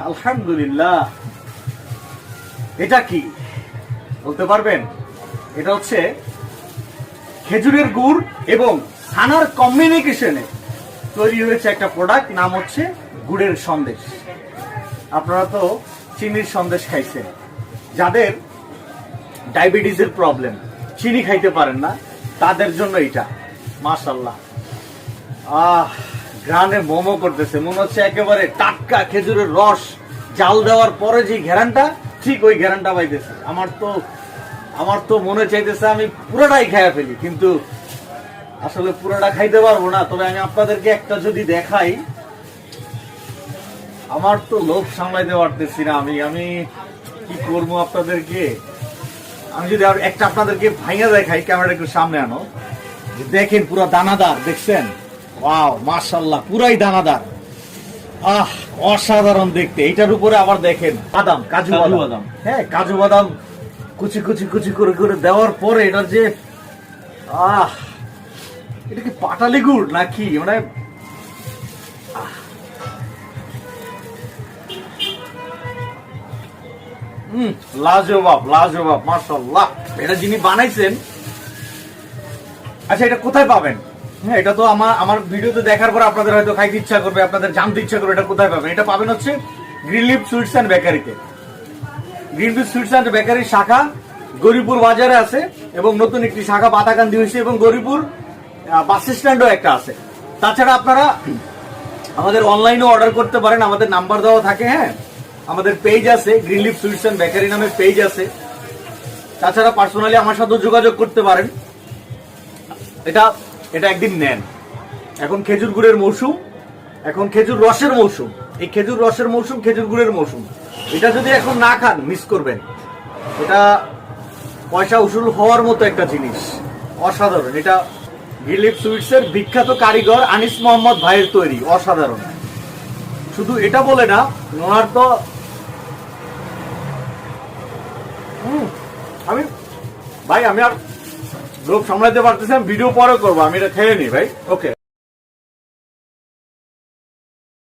আলহামদুলিল্লাহ। এটা কি বলতে পারবেন? এটা হচ্ছে খেজুরের গুড় এবং ছানার কম্বিনেশনে তৈরি হয়েছে একটা প্রোডাক্ট, নাম হচ্ছে গুড়ের সন্দেশ। আপনারা তো চিনির সন্দেশ খাইছেন, যাদের ডায়াবেটিসের প্রবলেম, চিনি খাইতে পারেন না, তাদের জন্য এটা। মাশাআল্লাহ, ঘ্রাণে মোমো করতেছে, মনে হচ্ছে একেবারে টাটকা খেজুরের রস জাল দেওয়ার পরে যে ঘেরানটা, ঠিক ওই ঘেরানটা পাইতেছে। আমার তো মনে চাইতেছে আমি পুরোটাই খাইয়া ফেলি, কিন্তু আসলে পুরোটা খাইতে পারবো না। তবে আমি আপনাদেরকে একটা যদি দেখাই, আমার তো লোভ সামলাইতে পারতেছি না। আমি কি করবো আপনাদেরকে, আমি যদি আর একটা আপনাদেরকে ভাইয়া দেখাই, ক্যামেরাটা একটু সামনে আনো, দেখেন পুরো দানাদার, দেখছেন? ওয়াও, মাশাআল্লাহ, পুরাই দানাদার। অসাধারণ দেখতে। এইটার উপরে আবার দেখেন বাদাম, কাজু বাদাম। হ্যাঁ, কাজু বাদাম কুচি কুচি কুচি করে করে দেওয়ার পরে এটার যে এটা কি পাটালি গুড় নাকি, মানে লাজবাব লাজবাব, মাশাআল্লাহ। এটা যিনি বানাইছেন, আচ্ছা এটা কোথায় পাবেন? হ্যাঁ, এটা তো আমার ভিডিওতে দেখার পর আপনাদের হয়তো খাইতে ইচ্ছা করবে, আপনাদের জানতে ইচ্ছা করবে এটা কোথায় পাবেন। এটা পাবেন হচ্ছে গ্রিন লিফ সুইটস অ্যান্ড বেকারিতে। গ্রিন লিফ সুইটস অ্যান্ড বেকারির শাখা গরিপুর বাজারে আছে, এবং নতুন একটি শাখা পাতাকান্দি হয়েছে, এবং গরিপুর বাস স্ট্যান্ডও একটা আছে। তাছাড়া আপনারা আমাদের অনলাইনে অর্ডার করতে পারেন, আমাদের নাম্বার দেওয়া থাকে। হ্যাঁ, আমাদের পেজ আছে, green leaf sweets and bakery নামে পেজ আছে। তাছাড়া পার্সোনালি আমার সাথে যোগাযোগ করতে পারেন। এটা একদিন নেন। এখন খেজুর গুড়ের মৌসুম, এখন খেজুর রসের মৌসুম। এই খেজুর রসের মৌসুম, খেজুর গুড়ের মৌসুম। এটা যদি এখন না খান, মিস করবেন। এটা পয়সা উসুল হওয়ার মতো একটা জিনিস, অসাধারণ। এটা গ্রিন লিফ সুইটস এর বিখ্যাত কারিগর আনিস মোহাম্মদ ভাইয়ের তৈরি, অসাধারণ। শুধু এটা বলে না, ওনার তো আমি আর লোক সামলাতে পারতেছি, ভিডিও পরে করবো, আমি এটা খেয়ে নি ভাই। ওকে।